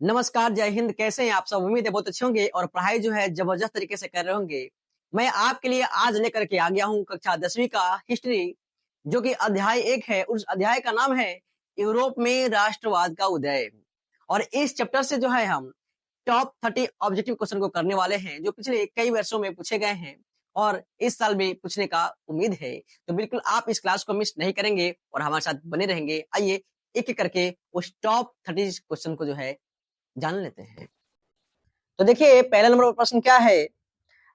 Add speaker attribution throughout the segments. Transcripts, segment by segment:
Speaker 1: नमस्कार, जय हिंद। कैसे हैं आप सब? उम्मीद है बहुत अच्छे होंगे और पढ़ाई जो है जबरदस्त तरीके से कर रहे होंगे। मैं आपके लिए आज लेकर के आ गया हूँ कक्षा 10वीं का हिस्ट्री, जो कि अध्याय 1 है। उस अध्याय का नाम है यूरोप में राष्ट्रवाद का उदय। और इस चैप्टर से जो है हम टॉप 30 ऑब्जेक्टिव क्वेश्चन को करने वाले हैं, जो पिछले कई वर्षों में पूछे गए हैं और इस साल भी पूछने का उम्मीद है। तो बिल्कुल आप इस क्लास को मिस नहीं करेंगे और हमारे साथ बने रहेंगे। आइए एक-एक करके उस टॉप 30 क्वेश्चन को जो है जान लेते हैं। तो देखिए पहला नंबर पर प्रश्न क्या है?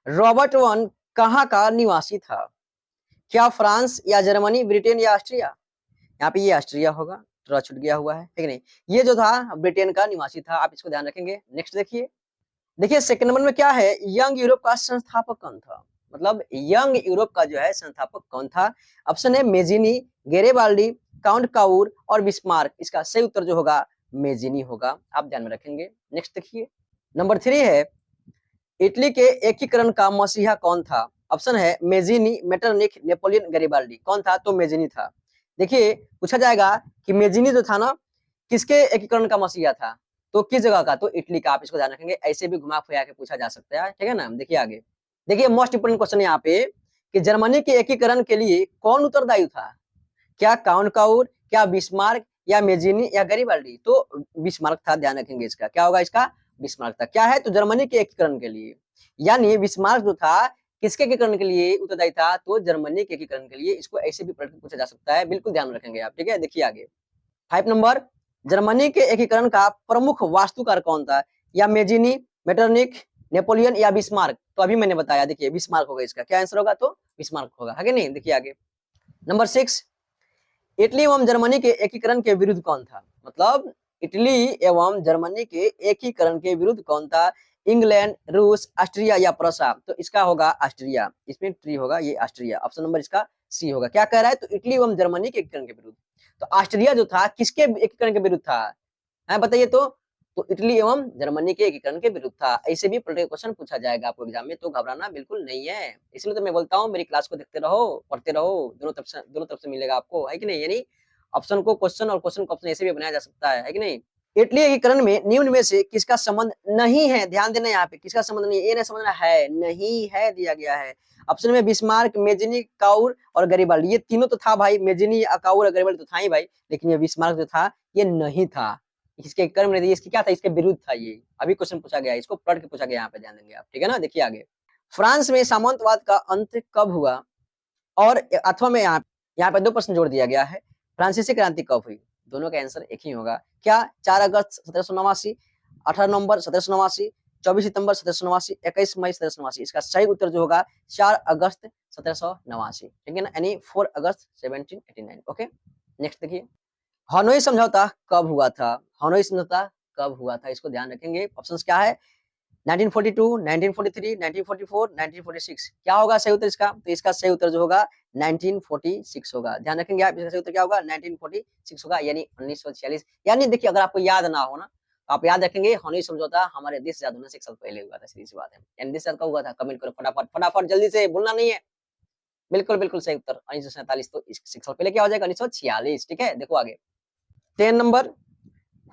Speaker 1: रॉबर्ट वन कहाँ का निवासी था? क्या फ्रांस या जर्मनी, ब्रिटेन या ऑस्ट्रिया? यहाँ पे ये ऑस्ट्रिया होगा, थोड़ा छूट गया हुआ है कि नहीं? ये जो था ब्रिटेन का निवासी था, आप इसको ध्यान रखेंगे। नेक्स्ट देखिए। देखिए सेकंड नंबर में क्या है? यंग यूरोप का संस्थापक कौन था? मतलब यंग यूरोप का जो है संस्थापक कौन था? ऑप्शन है मेजिनी, गेरेबाल्डी, काउंट काउर और बिस्मार्क। इसका सही उत्तर जो होगा मेजिनी होगा, आप ध्यान में रखेंगे। नेक्स्ट देखिए। नंबर 3 है इटली के एकीकरण का मसीहा कौन था? ऑप्शन है मेजिनी, मेटरनिख, नेपोलियन, गैरिबाल्डी। कौन था? तो मेजिनी था। देखिए पूछा जाएगा कि मेजिनी जो था ना, किसके एकीकरण का मसीहा था? तो किस जगह का? तो इटली का। आप इसको ध्यान रखेंगे, ऐसे भी घुमा फिरा के पूछा जा सकता है, ठीक है ना? देखिए आगे। देखिए मोस्ट इंपोर्टेंट क्वेश्चन यहाँ पे कि जर्मनी के एकीकरण के लिए कौन उत्तरदायी था? क्या काउंट काउर, क्या बिस्मार्क या मेजिनी या गैरिबाल्डी? तो बिस्मार्क था, ध्यान रखेंगे इसका। क्या होगा इसका? बिस्मार्क था। क्या है? तो जर्मनी के एकीकरण के लिए। यानी बिस्मार्क जो था किसके एकीकरण के लिए उत्तरदायी था? तो जर्मनी के एकीकरण के लिए। इसको ऐसे भी पलट के पूछा जा सकता है, बिल्कुल ध्यान रखेंगे आप, ठीक है? देखिए आगे। 5 नंबर, जर्मनी के एकीकरण का प्रमुख वास्तुकार कौन था? या मेजिनी, मेटरनिख, नेपोलियन या बिस्मार्क? तो अभी मैंने बताया, देखिए बिस्मार्क होगा इसका। क्या आंसर होगा? तो बिस्मार्क होगा, है कि नहीं? देखिए आगे। नंबर 6, इटली एवं जर्मनी के एकीकरण के विरुद्ध कौन था? मतलब इटली एवं जर्मनी के एकीकरण के विरुद्ध कौन था? इंग्लैंड, रूस, ऑस्ट्रिया या प्रूसिया? तो इसका होगा ऑस्ट्रिया। इसमें ट्री होगा, ये ऑस्ट्रिया। ऑप्शन नंबर इसका सी होगा। क्या कह रहा है? तो इटली एवं जर्मनी के एकीकरण के विरुद्ध। तो ऑस्ट्रिया जो था किसके एकीकरण के विरुद्ध था? है बताइए तो इटली एवं जर्मनी के एकीकरण के विरुद्ध था। ऐसे भी पॉलिटिकल क्वेश्चन पूछा जाएगा आपको एग्जाम में, तो घबराना बिल्कुल नहीं है। इसलिए तो मैं बोलता हूँ मेरी क्लास को देखते रहो, पढ़ते रहो, दोनों तरफ से मिलेगा आपको, है कि नहीं? यानी ऑप्शन को क्वेश्चन और क्वेश्चन को ऑप्शन ऐसे भी बनाया जा सकता है कि नहीं? इटली एकीकरण में निम्न में से किसका संबंध नहीं है? ध्यान देना यहाँ पे, किसका संबंध नहीं है? ये नहीं समझना है, नहीं है दिया गया है। ऑप्शन में बिस्मार्क, मेजिनी, काउर और गैरिबाल्डी। ये तीनों तो था भाई, मेजिनी, काउर और गैरिबाल्डी तो था ही भाई, लेकिन ये बिस्मार्क जो था ये नहीं था। इसके कर्म नहीं थे, इसकी क्या था? इसके विरुद्ध था ये। अभी क्वेश्चन पूछा गया है, इसको पढ़ के पूछा गया, यहाँ पे ध्यान देंगे आप, ठीक है ना? देखिए आगे। फ्रांस में सामंतवाद का अंत कब हुआ? और अथवा में यहाँ पे दो प्रश्न जोड़ दिया गया है। फ्रांसीसी क्रांति कब हुई? दोनों का आंसर एक ही होगा। क्या 4 अगस्त 1789, 18 नवंबर 1789, 24 सितंबर 1789, 21 मई 1789? इसका सही उत्तर जो होगा 4 अगस्त 1789, ठीक है ना? यानी 4 अगस्त 1789। ओके, नेक्स्ट देखिए। हनोई समझौता कब हुआ था? हनोई समझौता कब हुआ था? इसको ध्यान रखेंगे। ऑप्शंस क्या है? 1942, 1943, 1944, 1946? क्या होगा सही उत्तर इसका? तो इसका सही उत्तर जो होगा 1946 होगा। ध्यान रखेंगे आप, इसका सही उत्तर क्या होगा? 1946 होगा, यानी 1946। यानी देखिए अगर आपको याद ना हो ना, तो आप याद रखेंगे हनोई समझौता हमारे देश आजाद होने से 1 साल पहले हुआ था। सीधी सी बात है। यानी देश आजाद कब हुआ था? कमेंट करो फटाफट फटाफट, जल्दी से, भूलना नहीं है। बिल्कुल बिल्कुल सही उत्तर 1947। तो 1 साल पहले क्या हो जाएगा? 1946, ठीक है? देखो आगे। 10 नंबर,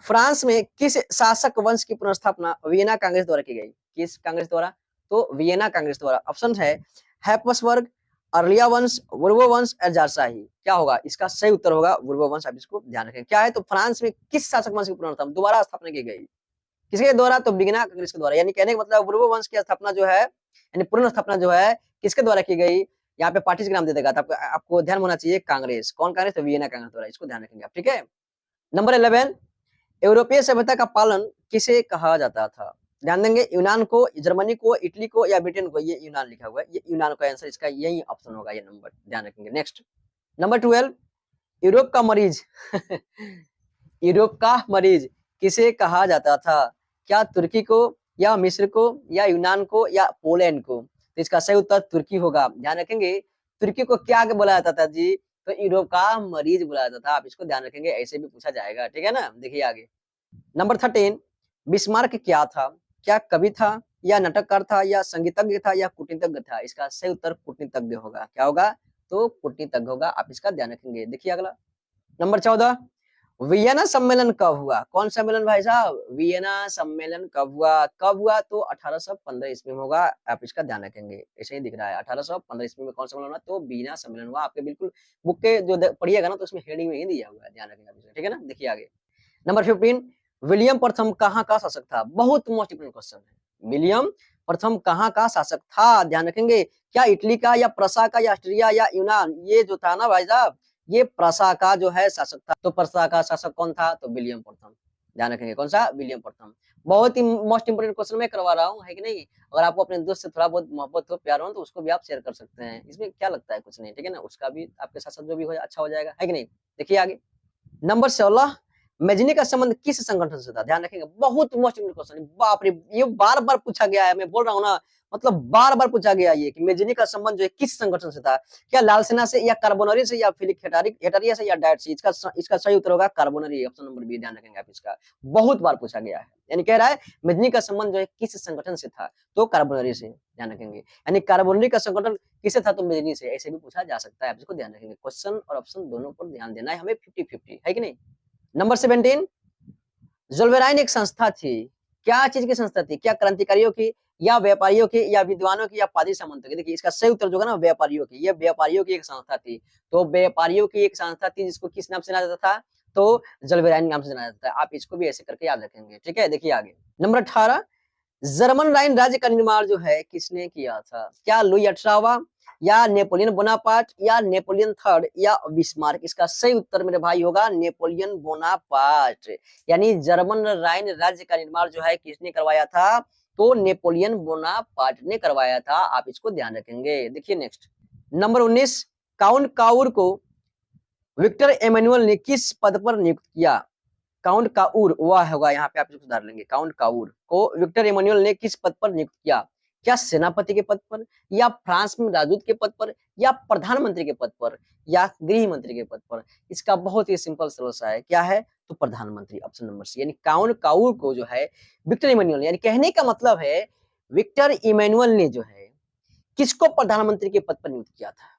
Speaker 1: फ्रांस में किस शासक वंश की पुनर्स्थापना वियना कांग्रेस द्वारा की गई? किस कांग्रेस द्वारा? तो वियना कांग्रेस द्वारा। ऑप्शन है हैप्सबर्ग, अर्लिया वंश, बुर्बो वंश और जारशाही। क्या होगा? इसका सही उत्तर होगा बुर्बो वंश। आप इसको ध्यान रखें। क्या है? तो फ्रांस में किस शासक वंश की पुनर्स्थापना दोबारा स्थापना की गई? किसके द्वारा? तो वियना कांग्रेस के द्वारा। यानी कहने का मतलब बुर्बो वंश की स्थापना जो है, यानी पुनर्स्थापना जो है किसके द्वारा की गई? यहाँ पे पार्टी का नाम दे देगा, तो आपको ध्यान होना चाहिए कांग्रेस। कौन कांग्रेस? तो वियना कांग्रेस द्वारा। इसको ध्यान रखेंगे आप, ठीक है? नंबर 11, यूरोपीय सभ्यता का पालन किसे कहा जाता था? ध्यान देंगे, यूनान को, जर्मनी को, इटली को या ब्रिटेन को? ये यूनान लिखा हुआ है, ये यूनान का आंसर, इसका यही ऑप्शन होगा, ये नंबर ध्यान रखेंगे। नेक्स्ट नंबर 12, यूरोप का मरीज यूरोप का मरीज किसे कहा जाता था? क्या तुर्की को या मिस्र को या यूनान को या पोलैंड को? तो इसका सही उत्तर तुर्की होगा। ध्यान रखेंगे, तुर्की को क्या बोला जाता था जी? तो यूरोप का मरीज बोला जाता था। आप इसको ध्यान रखेंगे, ऐसे भी पूछा जाएगा, ठीक है ना? देखिए आगे। नंबर 13, बिस्मार्क क्या था? क्या कवि था या नाटककार था या संगीतज्ञ था या कूटनीतिज्ञ था? इसका सही उत्तर कूटनीतिज्ञ होगा। क्या होगा? तो कूटनीतिज्ञ होगा। आप इसका ध्यान रखेंगे। देखिए अगला। नंबर 14, वियना सम्मेलन कब हुआ? कौन सम्मेलन भाई साहब? वियना सम्मेलन कब हुआ? कब हुआ? तो 1815 ईस्वी में होगा। आप इसका ध्यान रखेंगे, ऐसे ही दिख रहा है 1815 ईस्वी में कौन सम्मेलन हुआ? तो वियना सम्मेलन हुआ। आपके बिल्कुल बुक के जो पढ़िएगा ना तो उसमें हेडिंग में ही दिया हुआ है, ध्यान रखेंगे आप, ठीक है ना। देखिए आगे नंबर 15, विलियम प्रथम कहाँ का शासक था? बहुत मोस्ट इंपोर्टेंट क्वेश्चन है। विलियम प्रथम कहाँ का शासक था? ध्यान रखेंगे, क्या इटली का या प्रसा का या ऑस्ट्रिया या यूनान? ये जो था ना भाई साहब, ये प्रसा का जो है शासक था। तो प्रसा का शासक कौन था? तो विलियम प्रथम। ध्यान रखेंगे, कौन सा? विलियम प्रथम। बहुत ही मोस्ट इंपोर्टेंट क्वेश्चन मैं करवा रहा हूँ, है कि नहीं। अगर आपको अपने दोस्त से थोड़ा बहुत मोहब्बत हो, प्यार हो, तो उसको भी आप शेयर कर सकते हैं, इसमें क्या लगता है, कुछ नहीं, ठीक है ना। उसका भी आपके साथ साथ जो भी हो अच्छा हो जाएगा, है कि नहीं। देखिए आगे नंबर 16, मेजनी का संबंध किस संगठन से था? ध्यान रखेंगे, बहुत मोस्ट इंपोर्टेंट क्वेश्चन। बाप रे, ये बार बार पूछा गया है, मैं बोल रहा हूँ ना, मतलब बार बार पूछा गया ये कि मेजनी का संबंध जो है किस संगठन से था? क्या लाल सेना से या कार्बोनरी से या फिलिक हेटारिया से या डायट से? इसका सही उत्तर होगा कार्बोनरी, ऑप्शन नंबर बी। ध्यान रखेंगे आप इसका, बहुत बार पूछा गया है। यानी कह रहा है मेजनी का संबंध जो है किस संगठन से था? तो कार्बोनरी से। ध्यान रखेंगे, यानी कार्बोनरी का संगठन किससे था? तो मेजनी से। ऐसे भी पूछा जा सकता है, आप इसको ध्यान रखेंगे। क्वेश्चन और ऑप्शन दोनों पर ध्यान देना है हमें, 50-50, है कि नहीं। नंबर 17, जुल्वेराइन एक संस्था थी, क्या चीज की संस्था थी? क्या क्रांतिकारियों की या व्यापारियों की या विद्वानों की या पादी सामंतों की? देखिए इसका सही उत्तर जो है ना, व्यापारियों की। ये व्यापारियों की एक संस्था थी। तो व्यापारियों की एक संस्था थी जिसको किस नाम से जाना जाता था? तो जुल्वेराइन नाम से जाना जाता है। आप इसको भी ऐसे करके याद रखेंगे, ठीक है। देखिए आगे नंबर 18, जर्मन राइन राज्य का निर्माण जो है किसने किया था? क्या लुई 18वां या नेपोलियन बोनापार्ट या नेपोलियन थर्ड या बिस्मार्क? इसका सही उत्तर मेरे भाई होगा नेपोलियन बोनापार्ट। यानी जर्मन राइन राज्य का निर्माण जो है किसने करवाया था? तो नेपोलियन बोनापार्ट ने करवाया था। आप इसको ध्यान रखेंगे। देखिए नेक्स्ट नंबर 19, काउंट काउर को विक्टर एमेनुअल ने किस पद पर नियुक्त किया? काउंट काउर वह होगा, यहाँ पे आप इसको सुधार लेंगे। काउंट काउर को विक्टर इमानुएल ने किस पद पर नियुक्त किया? क्या सेनापति के पद पर या फ्रांस में राजदूत के पद पर या प्रधानमंत्री के पद पर या गृह मंत्री के पद पर? इसका बहुत ही सिंपल सा है, क्या है? तो प्रधानमंत्री, ऑप्शन नंबर सी। यानी काउंट काउर को जो है विक्टर इमानुएल, यानी कहने का मतलब है विक्टर इमानुएल ने जो है किसको प्रधानमंत्री के पद पर नियुक्त किया था?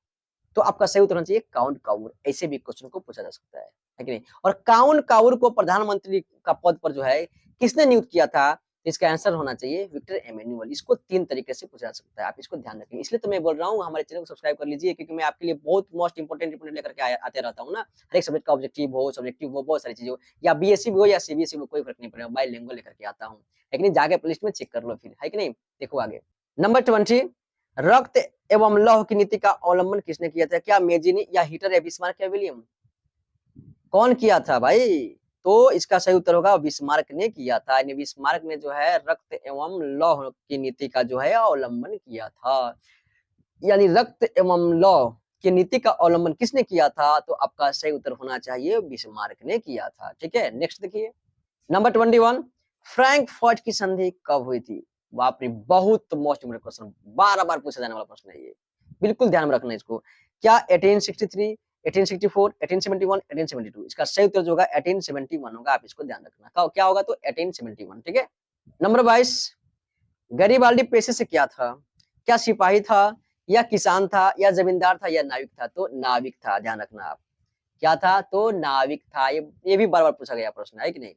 Speaker 1: तो आपका सही उत्तर होना चाहिए काउंट काउर। ऐसे भी क्वेश्चन को पूछा जा सकता है कि नहीं। और काउंट काउर को प्रधानमंत्री का पद पर जो है किसने नियुक्त किया था? तो इसका आंसर होना चाहिए विक्टर एमेनुअल। इसको 3 तरीके से पूछा जा सकता है, आप इसको ध्यान रखें। इसलिए तो मैं बोल रहा हूँ हमारे चैनल को सब्सक्राइब कर लीजिए, क्योंकि मैं आपके लिए बहुत मोस्ट इंपोर्टेंट लेकर के आते रहता हूँ ना। हर एक सब्जेक्ट का ऑब्जेक्टिव हो, सब्जेक्टिव हो, बहुत सारी चीजें हो, या बीएससी हो या सीबीएसई हो, कोई फर्क नहीं पड़ेगा, बाइलिंगुअल लेकर के आता हूँ। लेकिन जाके प्लेलिस्ट में चेक कर लो फिर, है कि नहीं। देखो आगे नंबर 20, रक्त एवं लौह की नीति का अवलंबन किसने किया था? क्या मेजिनी या हीटर या बिस्मार्क या विलियम? कौन किया था भाई? तो इसका सही उत्तर होगा बिस्मार्क ने किया था। यानी बिस्मार्क ने जो है रक्त एवं लौह की नीति का जो है अवलंबन किया था। यानी रक्त एवं लौह की नीति का अवलंबन किसने किया था? तो आपका सही उत्तर होना चाहिए बिस्मार्क ने किया था, ठीक है। नेक्स्ट देखिए नंबर 21, फ्रैंकफर्ट की संधि कब हुई थी? बाप रे, बहुत मोस्ट इंपोर्टेंट क्वेश्चन, बार बार पूछा जाने वाला प्रश्न है ये, बिल्कुल ध्यान में रखना इसको। क्या 1863, 1864, 1871, 1872? इसका सही उत्तर जो होगा 1871 होगा। आप इसको ध्यान रखना, क्या होगा? तो 1871, ठीक है। नंबर 22, गरीबाल्डी पेशे से क्या था? क्या सिपाही था या किसान था या जमींदार था या नाविक था? तो नाविक था, ध्यान रखना आप। क्या था? तो नाविक था। ये भी बार बार पूछा गया प्रश्न है कि नहीं।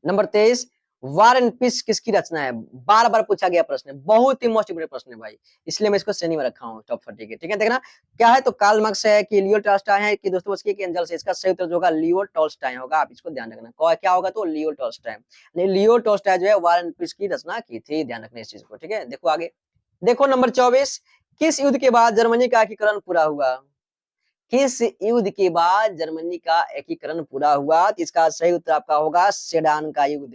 Speaker 1: नंबर 23, वार एंड पीस किसकी रचना है? बार बार पूछा गया प्रश्न है, बहुत ही मोस्ट इंपोर्टेंट प्रश्न है भाई, इसलिए मैं इसको श्रेणी में रखा हूँ टॉप 30 के, ठीक है। देखना क्या है, तो कार्ल मार्क्स है कि लियो टॉल्स्टॉय है कि दोस्तोयेवस्की की एंजल्स है? इसका सही उत्तर जो होगा लियो टॉल्स्टॉय होगा। आप इसको ध्यान रखना, क्या होगा? तो लियो टॉल्स्टॉय। लियो टॉल्स्टॉय जो है वार एंड पीस की रचना की थी, ध्यान रखना इस चीज को, ठीक है। देखो आगे, देखो नंबर 24, किस युद्ध के बाद जर्मनी का एकीकरण पूरा हुआ? किस युद्ध के बाद जर्मनी का एकीकरण पूरा हुआ? तो इसका सही उत्तर आपका होगा सेडान का युद्ध।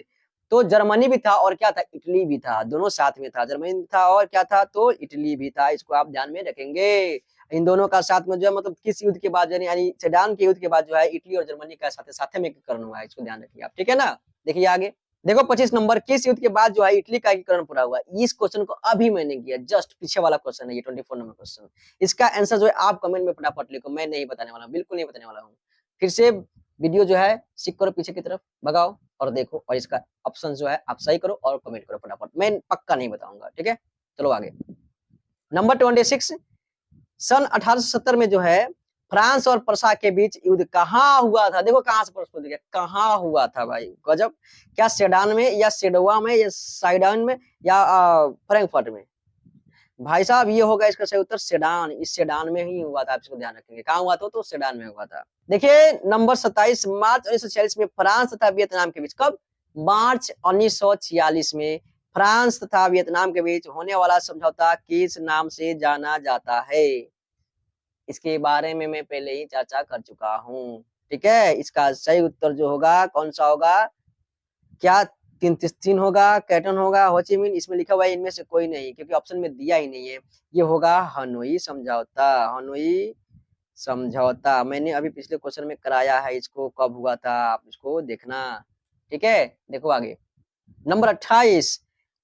Speaker 1: तो जर्मनी भी था और क्या था? इटली भी था, दोनों साथ में था। जर्मनी भी था और क्या था? तो इटली भी था। इसको आप ध्यान में रखेंगे। इन दोनों का साथ में जो है, मतलब किस युद्ध के बाद, यानी सेडान के युद्ध के बाद जो है इटली और जर्मनी का साथ में एकीकरण हुआ है। इसको ध्यान रखिए आप, ठीक है ना। देखिए आगे देखो 25 नंबर, किस युद्ध के बाद जो है इटली का एकीकरण पूरा हुआ? इस क्वेश्चन को अभी मैंने किया, जस्ट पीछे वाला क्वेश्चन है ये, 24 नंबर क्वेश्चन। इसका आंसर जो है आप कमेंट में फटाफट लिखो, मैं नहीं बताने वाला, बिल्कुल नहीं बताने वाला हूँ। फिर से वीडियो जो है सिक करो, पीछे की तरफ भगाओ और देखो, और इसका ऑप्शन जो है आप सही करो और कमेंट करो फटाफट, मैं पक्का नहीं बताऊंगा, ठीक है। चलो आगे नंबर 26, सन 1870 में जो है फ्रांस और प्रसा के बीच युद्ध कहाँ हुआ था? देखो कहाँ से प्रश्न पूछ गया, कहाँ हुआ था भाई, गजब। क्या सेडान में या सेडोवा में या साइडान में या फ्रैंकफर्ट में? भाई साहब ये होगा इसका सही उत्तर सेडान, इस सेडान में ही हुआ था, आप इसको ध्यान रखेंगे। कहाँ हुआ था? तो सेडान में हुआ था। देखिए नंबर 27, मार्च 1946 में फ्रांस तथा वियतनाम के बीच, कब? मार्च 1946 में फ्रांस तथा वियतनाम के बीच होने वाला समझौता किस नाम से जाना जाता है? इसके बारे में मैं पहले ही चर्चा कर चुका हूँ। ठीक है, इसका सही उत्तर जो होगा कौन सा होगा? क्या तीन होगा, कैटन होगा, होचिमिन? इसमें लिखा हुआ है इनमें से कोई नहीं, क्योंकि ऑप्शन में दिया ही नहीं है। ये होगा हनोई समझौता, हनोई समझौता। मैंने अभी पिछले क्वेश्चन में कराया है इसको, कब हुआ था, आप इसको देखना। ठीक है, देखो आगे। नंबर 28,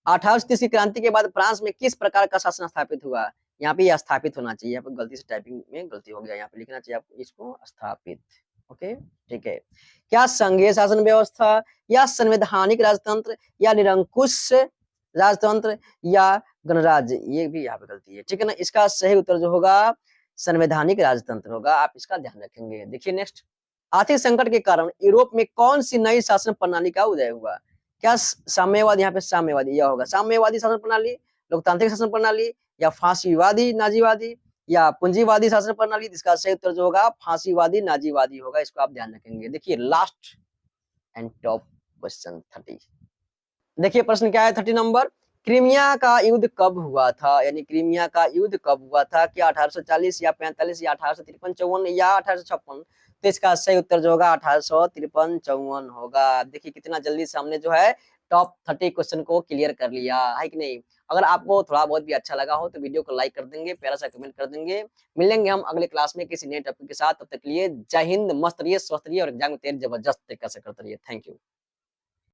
Speaker 1: 1830 की क्रांति के बाद फ्रांस में किस प्रकार का शासन स्थापित हुआ? यहाँ पे स्थापित होना चाहिए, यहाँ पे गलती से टाइपिंग में गलती हो गया, यहाँ पे लिखना चाहिए आपको इसको स्थापित। ओके, ठीक है। क्या संघीय शासन व्यवस्था या संवैधानिक राजतंत्र या निरंकुश राजतंत्र या गणराज्य? ये भी यहाँ पे गलती है, ठीक है ना। इसका सही उत्तर जो होगा संवैधानिक राजतंत्र होगा, आप इसका ध्यान रखेंगे। देखिए नेक्स्ट, आर्थिक संकट के कारण यूरोप में कौन सी नई शासन प्रणाली का उदय हुआ? क्या साम्यवादी? यहाँ पे साम्यवादी, यह होगा साम्यवादी शासन प्रणाली, लोकतांत्रिक शासन प्रणाली या फांसीवादी नाजीवादी या पूंजीवादी शासन प्रणाली? इसका सही उत्तर जो होगा फांसीवादी नाजीवादी होगा, इसको आप ध्यान रखेंगे। देखिए लास्ट एंड टॉप क्वेश्चन 30। देखिए प्रश्न क्या है 30 नंबर, क्रीमिया का युद्ध कब हुआ था? यानी क्रीमिया का युद्ध कब हुआ था? क्या 1840 या 45 या 1853-54 या 1856? तो इसका सही उत्तर जो होगा 1853-54 होगा। देखिए कितना जल्दी से हमने जो है टॉप 30 क्वेश्चन को क्लियर कर लिया है कि नहीं। अगर आपको थोड़ा बहुत भी अच्छा लगा हो तो वीडियो को लाइक कर देंगे, प्यारा सा कमेंट कर देंगे। मिलेंगे हम अगले क्लास में किसी नए टॉपिक के साथ, तब तक के लिए जय हिंद, मस्त रहिए, स्वस्थ रहिए और एग्जाम में तैयारी जबरदस्त तरीके से करते रहिए। Thank you.